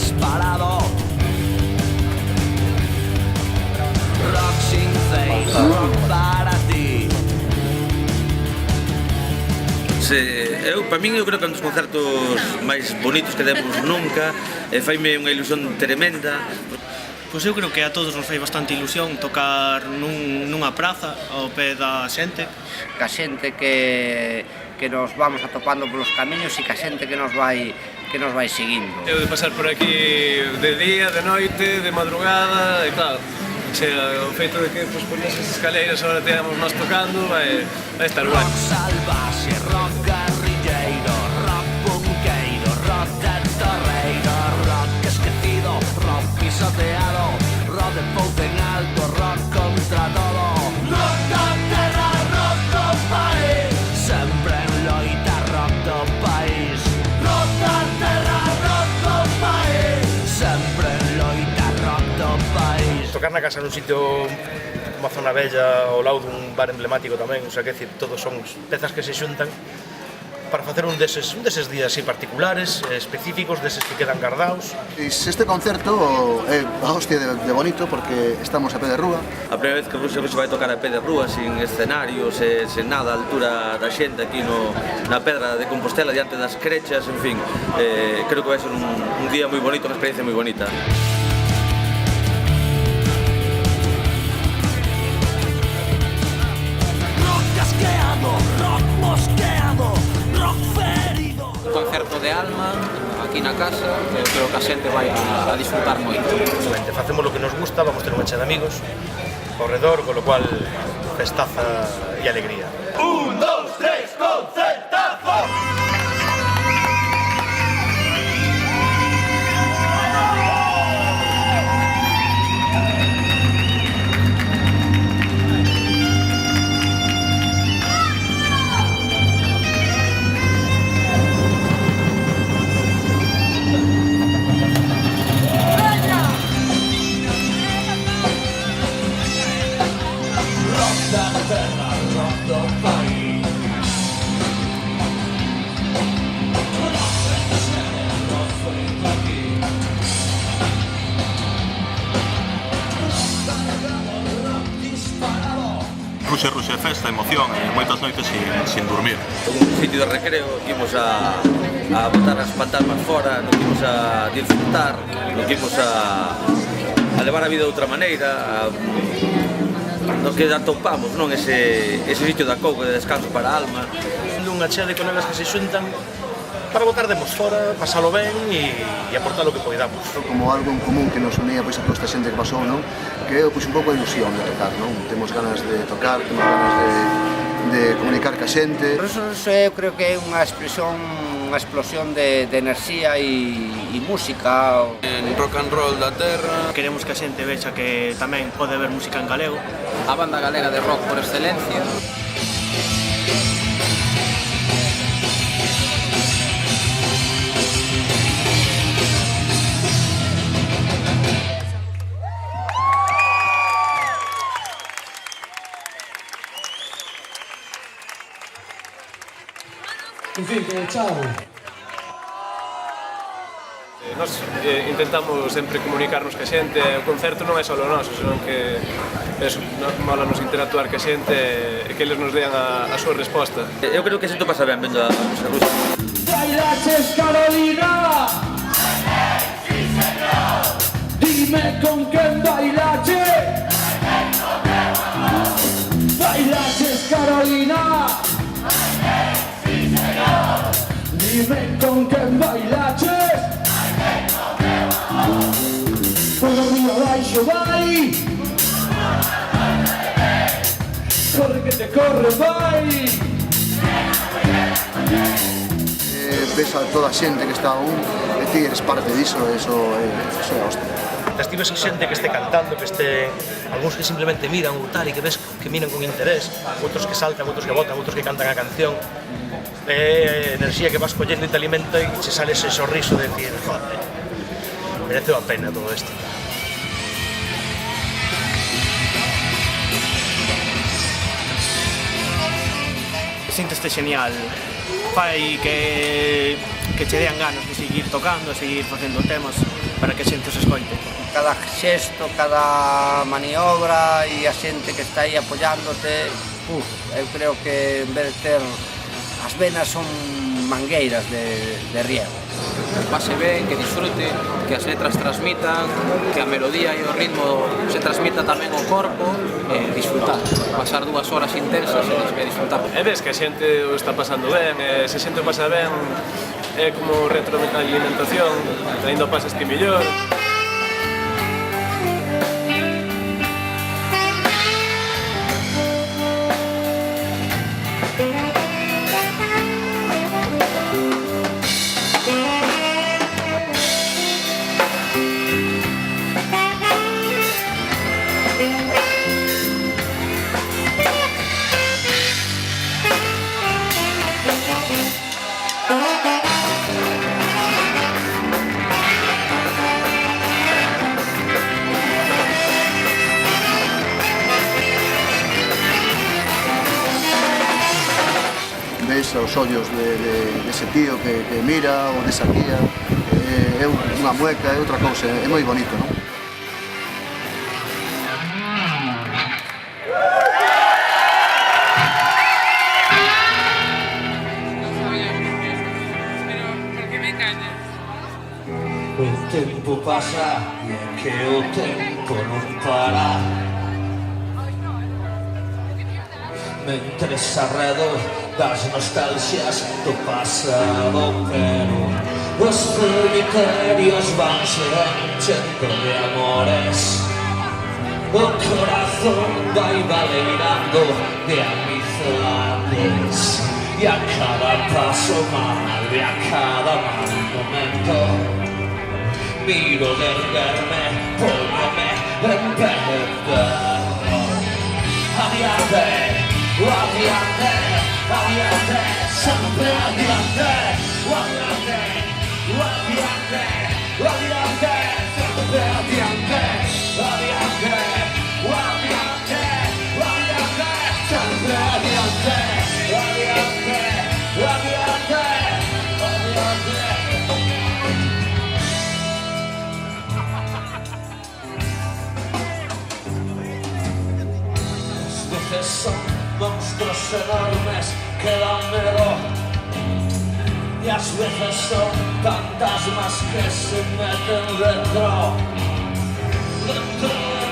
disparado. Rock sincero, rock para ti. Para min, eu creo que é un dos concertos máis bonitos que demos nunca. Faime unha ilusión tremenda. Pois eu creo que a todos nos fai bastante ilusión tocar nunha praza ao pé da xente. Ca xente que nos vamos atopando polos camiños e ca xente que nos vai seguindo. Eu de pasar por aquí de día, de noite, de madrugada e claro, o feito de que por esas escaleiras ahora teamos nós tocando vai estar guai. Rock salvaxe, rock guerrilleiro, rock punqueiro, rock de torreiro, rock esquecido, rock pisoteado, rock de pouco en alto, rock contra todo. Rock da terra, rock do país, sempre en loita, rock do país. Rock da terra, rock do país, sempre en loita, rock do país. Tocar na casa nun sitio, unha zona bella, ao lado dun bar emblemático tamén, o sea, que decir, todos son pezas que se xuntan para facer un deses días así particulares, específicos, deses que quedan guardados. Este concerto é a hostia de bonito porque estamos a pé de rúa. A primeira vez que se vai tocar a pé de rúa, sin escenarios, sen nada, a altura da xente aquí na Pedra de Compostela, diante das crechas, en fin, creo que vai ser un día moi bonito, unha experiencia moi bonita. Rock casqueado, rock mosqueado, rock ferido. Un concerto de alma aquí na casa, que eu creo que a xente vai a disfrutar moito. Facemos o que nos gusta, vamos ter unha chea de amigos ao redor, con lo cual festaza e alegría. 1, 2, 3, concertazo! Ruxe, festa, emoción e moitas noites sin dormir. Un sitio de recreo, imos a botar as fantasmas fora, non imos a disfrutar, non imos a levar a vida de outra maneira, no que atopamos, non, ese sitio de acougo, de descanso para a alma. Unha chea de colegas que se xuntan para botar demos fora, pasalo ben e aportar o que poidamos. Como algo en común que nos unía pois a toda esta xente que pasou, non? Que é pois un pouco a ilusión de tocar, non? Temos ganas de tocar, temos ganas de comunicar ca xente. Por eso eu creo que é unha explosión de enerxía e música. En rock and roll da terra. Queremos que a xente vexa que tamén pode haber música en galego. A banda galega de rock por excelencia. En fin, chao. Nós intentamos sempre comunicarnos ca xente, o concerto non é só o noso, senón que molanos interactuar ca xente e que eles nos dean a súa resposta. Eu creo que xento pasa ben vendo a música rusa. Bailaches Carolina. Sí, señor. Dime con quen bailaches. Bailaches Carolina. Sí, señor. Dime con quen bailaches. Por arriba abaixo vai. Corre que te corre vai. Ves a toda a xente que está aún e ti eres parte diso, eso é a hostia. Estives xente que este cantando, que este algúns que simplemente miran ou tal e que ves que miran con interés, outros que saltan, outros que botan, outros que cantan a canción. É enerxía que vas collendo e te alimenta e se sale ese sorriso de decir, joder, mereceu a pena todo isto. Sínteste genial, fai que che dean ganas de seguir tocando, seguir facendo temas. para que a xente os escoite. Cada xesto, cada maniobra e a xente que está aí apoyándote, eu creo que en vez de ter as venas son mangueiras de riego. Que pase ben, que disfrute, que as letras transmitan, que a melodía e o ritmo se transmita tamén ao corpo, e disfrutar, pasar 2 horas intensas e disfrutar. E ves que a xente o está pasando ben, e se a xente o pasa ben, é como retroalimentación, ainda o pasas ti mellor. Ves os ollos dese tío que mira ou desa tía, é unha mueca, é outra cousa, é moi bonito, non? O tempo pasa e é que o tempo non para. Mentres arredo das nostalxias do pasado, pero os cementerios vanse enchendo de amores. O corazón vai baleirando de amizades, e a cada paso mal, e a cada mal momento, miro de erguerme, póñome en pé eterno. Adiante, adiante, adiante, sempre adiante, adiante, adiante, adiante, sempre adiante, adiante, adiante, adiante, sempre adiante, adiante, adiante, adiante. Son monstruos enormes que dan medo, y a veces son fantasmas que se meten dentro de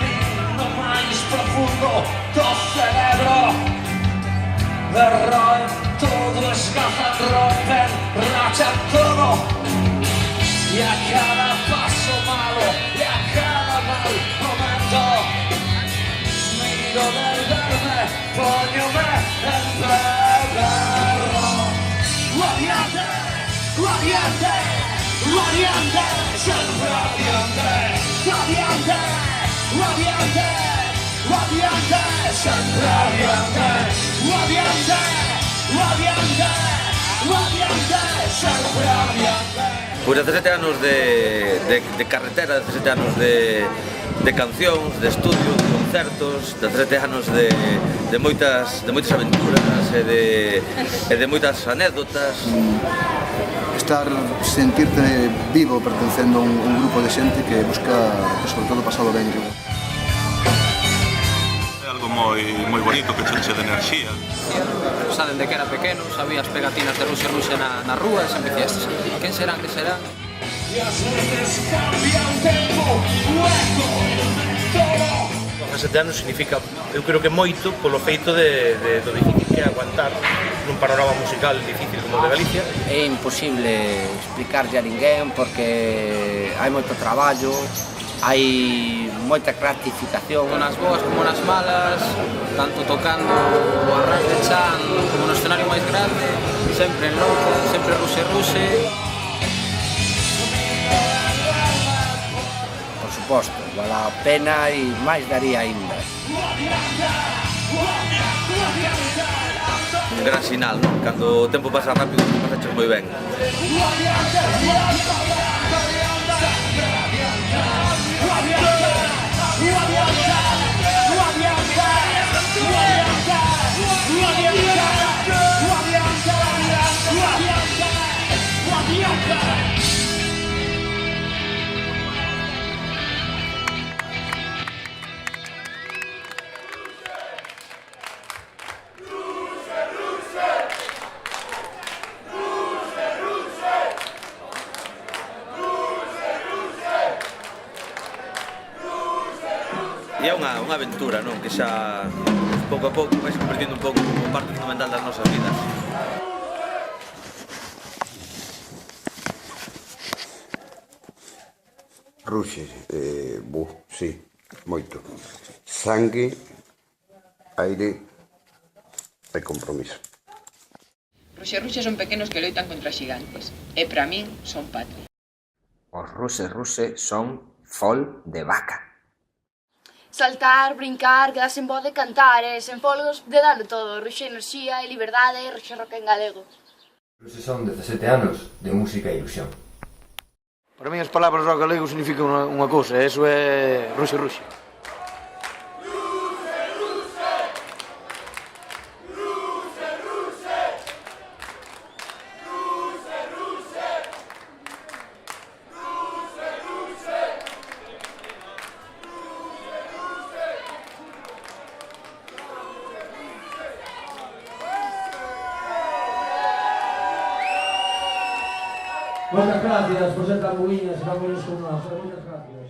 mí, no máis profundo do cerebro. Erroen todo, escazan, rompen, rachan todo, y a cada paso malo, y a cada mal momento, miro del verme, póñome en perro. Radiante, radiante, radiante, siempre radiante, radiante, radiante, radiante, siempre radiante, radiante, radiante, radiante, siempre radiante. Pois 17 anos de carretera, 17 anos de cancións, de estudio, de concertos, 17 anos de moitas aventuras e de moitas anécdotas. Sentirte vivo pertencendo a un grupo de xente que busca, sobre todo, pasalo ben. É algo moi bonito, que che de enerxía. Xa dende que era pequeno, sabía as pegatinas de Rusia na rúa e sempre dicías, quen serán, que serán? Y a veces cambia el tempo, hueco, todo. 17 anos significa, eu creo que moito polo feito do difícil que é aguantar nun panorama musical difícil como o de Galicia. É imposible explicarlle a ninguén porque hai moito traballo, hai moita gratificación. Nas boas como nas malas, tanto tocando o arras de chan como no escenario máis grande, sempre en loco, sempre ruse. Por suposto, vale a pena e máis daría ainda. Un gran sinal, non? Cando o tempo pasa rápido, o pasaches moi ben. E é unha aventura, non? Que xa pouco a pouco vai se convertindo un pouco como parte fundamental das nosas vidas. Ruxe, sí, moito. Sangue, aire e compromiso. Ruxe son pequenos que loitan contra xigantes, e para min son patria. Os Ruse son fol de vaca. Saltar, brincar, quedarse en voz de cantar, sen folgos de darlo todo. Ruxe enerxía e liberdade, ruxe rock en galego. Ruxe son 17 anos de música e ilusión. Para mí as palabras rock galego significan unha cousa, e iso é Ruxe. Moitas gracias por ser tan buinas e tan buenos con nós. Moitas gracias.